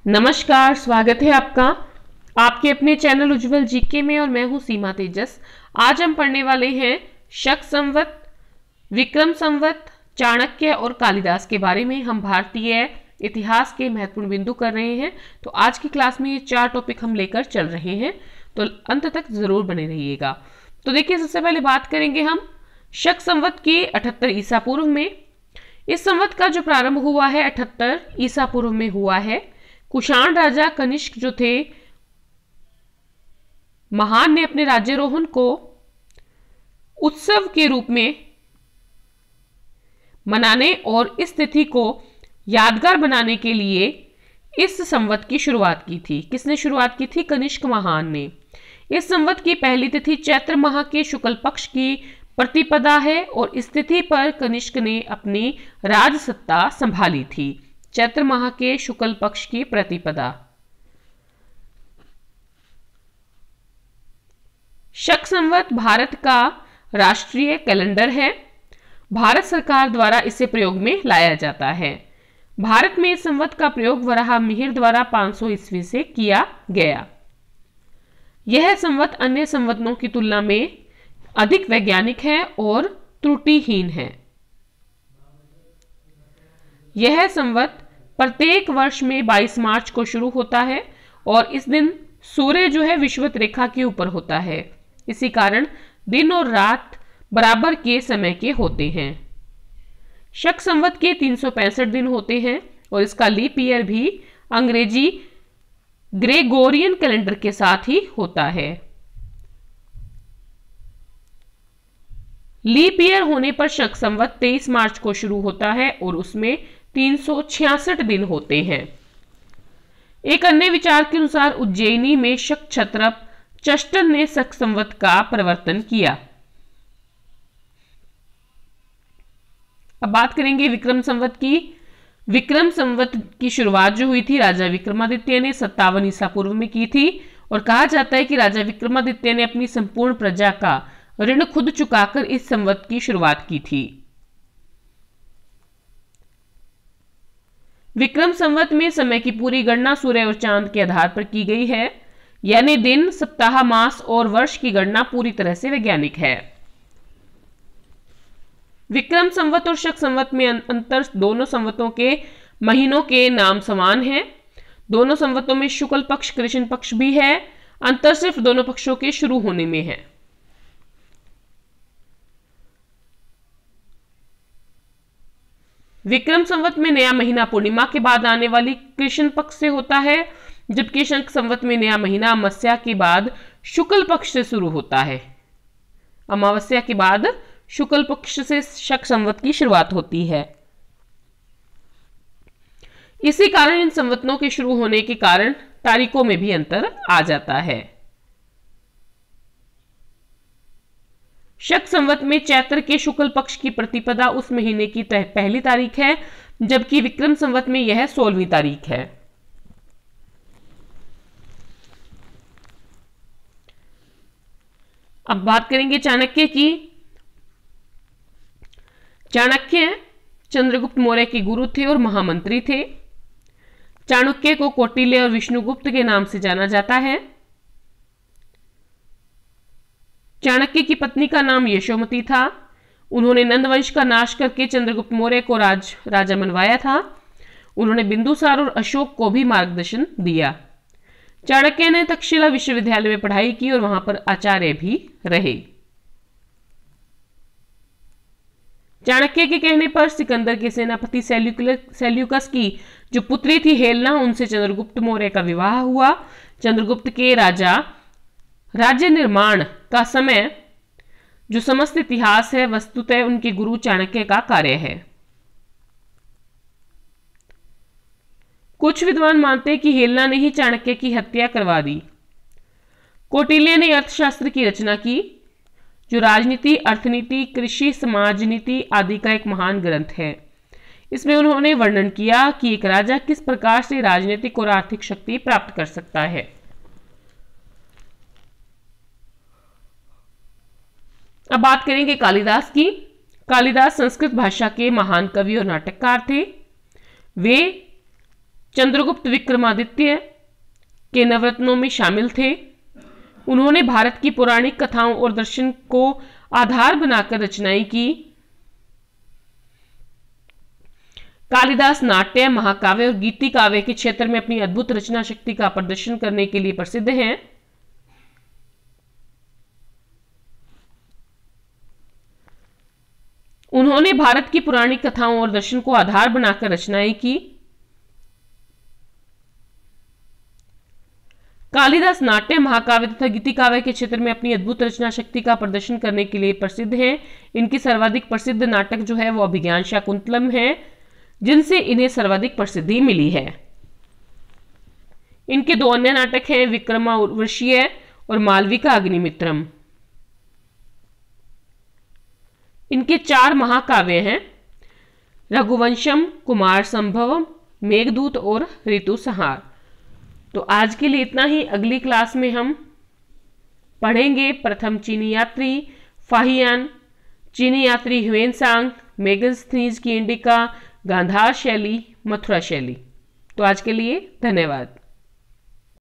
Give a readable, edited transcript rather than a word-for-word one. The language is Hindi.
नमस्कार, स्वागत है आपका आपके अपने चैनल उज्जवल जीके में और मैं हूं सीमा तेजस। आज हम पढ़ने वाले हैं शक संवत, विक्रम संवत, चाणक्य और कालिदास के बारे में। हम भारतीय इतिहास के महत्वपूर्ण बिंदु कर रहे हैं। तो आज की क्लास में ये 4 टॉपिक हम लेकर चल रहे हैं, तो अंत तक जरूर बने रहिएगा। तो देखिए, सबसे पहले बात करेंगे हम शक संवत की 78 ईसा पूर्व में। इस संवत का जो प्रारंभ हुआ है 78 ईसा पूर्व में हुआ है। कुषाण राजा कनिष्क जो थे महान ने अपने राज्यारोहण को उत्सव के रूप में मनाने और इस तिथि को यादगार बनाने के लिए इस संवत की शुरुआत की थी। किसने शुरुआत की थी? कनिष्क महान ने। इस संवत की पहली तिथि चैत्र माह के शुक्ल पक्ष की प्रतिपदा है और इस तिथि पर कनिष्क ने अपनी राजसत्ता संभाली थी। चैत्र माह के शुक्ल पक्ष की प्रतिपदा। शक संवत भारत का राष्ट्रीय कैलेंडर है। भारत सरकार द्वारा इसे प्रयोग में लाया जाता है। भारत में इस संवत का प्रयोग वराह मिहिर द्वारा 500 ईस्वी से किया गया। यह संवत अन्य संवतों की तुलना में अधिक वैज्ञानिक है और त्रुटिहीन है। यह संवत प्रत्येक वर्ष में 22 मार्च को शुरू होता है और इस दिन सूर्य जो है विषुवत रेखा के ऊपर होता है। इसी कारण दिन और रात बराबर के समय के होते हैं। शक संवत के 365 दिन होते हैं और इसका लीप ईयर भी अंग्रेजी ग्रेगोरियन कैलेंडर के साथ ही होता है। लीप ईयर होने पर शक संवत 23 मार्च को शुरू होता है और उसमें 366 दिन होते हैं। एक अन्य विचार के अनुसार उज्जैनी में शक क्षत्रप चष्टन ने शक संवत का प्रवर्तन किया। अब बात करेंगे विक्रम संवत की। विक्रम संवत की शुरुआत जो हुई थी राजा विक्रमादित्य ने 57 ईसा पूर्व में की थी और कहा जाता है कि राजा विक्रमादित्य ने अपनी संपूर्ण प्रजा का ऋण खुद चुकाकर इस संवत की शुरुआत की थी। विक्रम संवत में समय की पूरी गणना सूर्य और चांद के आधार पर की गई है, यानी दिन, सप्ताह, मास और वर्ष की गणना पूरी तरह से वैज्ञानिक है। विक्रम संवत और शक संवत में अंतर दोनों संवतों के महीनों के नाम समान हैं। दोनों संवतों में शुक्ल पक्ष कृष्ण पक्ष भी है। अंतर सिर्फ दोनों पक्षों के शुरू होने में है। विक्रम संवत में नया महीना पूर्णिमा के बाद आने वाली कृष्ण पक्ष से होता है, जबकि शक संवत में नया महीना अमावस्या के बाद शुक्ल पक्ष से शुरू होता है। अमावस्या के बाद शुक्ल पक्ष से शक संवत की शुरुआत होती है। इसी कारण इन संवतों के शुरू होने के कारण तारीखों में भी अंतर आ जाता है। शक संवत में चैत्र के शुक्ल पक्ष की प्रतिपदा उस महीने की पहली तारीख है, जबकि विक्रम संवत में यह 16वीं तारीख है। अब बात करेंगे चाणक्य की। चाणक्य चंद्रगुप्त मौर्य के गुरु थे और महामंत्री थे। चाणक्य को कौटिल्य और विष्णुगुप्त के नाम से जाना जाता है। चाणक्य की पत्नी का नाम यशोमती था। उन्होंने नंद वंश का नाश करके चंद्रगुप्त मौर्य को राजा मनवाया था। उन्होंने बिंदुसार और अशोक को भी मार्गदर्शन दिया। चाणक्य ने तक्षशिला विश्वविद्यालय में पढ़ाई की और वहां पर आचार्य भी रहे। चाणक्य के कहने पर सिकंदर के सेनापति सेल्यूकस की जो पुत्री थी हेलेना, उनसे चंद्रगुप्त मौर्य का विवाह हुआ। चंद्रगुप्त के राज्य निर्माण का समय जो समस्त इतिहास है वस्तुतः उनके गुरु चाणक्य का कार्य है। कुछ विद्वान मानते हैं कि हेलेना ने ही चाणक्य की हत्या करवा दी। कौटिल्य ने अर्थशास्त्र की रचना की, जो राजनीति, अर्थनीति, कृषि, समाज नीति आदि का एक महान ग्रंथ है। इसमें उन्होंने वर्णन किया कि एक राजा किस प्रकार से राजनीतिक और आर्थिक शक्ति प्राप्त कर सकता है। अब बात करेंगे कालिदास की। कालिदास संस्कृत भाषा के महान कवि और नाटककार थे। वे चंद्रगुप्त विक्रमादित्य के नवरत्नों में शामिल थे। उन्होंने भारत की पौराणिक कथाओं और दर्शन को आधार बनाकर रचनाएं की। कालिदास नाट्य, महाकाव्य और गीति काव्य के क्षेत्र में अपनी अद्भुत रचना शक्ति का प्रदर्शन करने के लिए प्रसिद्ध हैं। उन्होंने भारत की पौराणिक कथाओं और दर्शन को आधार बनाकर रचनाएं की। कालिदास नाट्य, महाकाव्य तथा गीति काव्य के क्षेत्र में अपनी अद्भुत रचना शक्ति का प्रदर्शन करने के लिए प्रसिद्ध हैं। इनकी सर्वाधिक प्रसिद्ध नाटक जो है वो अभिज्ञान शाकुंतलम है, जिनसे इन्हें सर्वाधिक प्रसिद्धि मिली है। इनके दो अन्य नाटक हैं, विक्रमार्वशीय और मालविका अग्निमित्रम। इनके 4 महाकाव्य हैं, रघुवंशम, कुमार संभवम, मेघदूत और ऋतुसंहार। तो आज के लिए इतना ही। अगली क्लास में हम पढ़ेंगे प्रथम चीनी यात्री फाहियान, चीनी यात्री ह्वेनसांग, मेगस्थनीज की इंडिका, गांधार शैली, मथुरा शैली। तो आज के लिए धन्यवाद।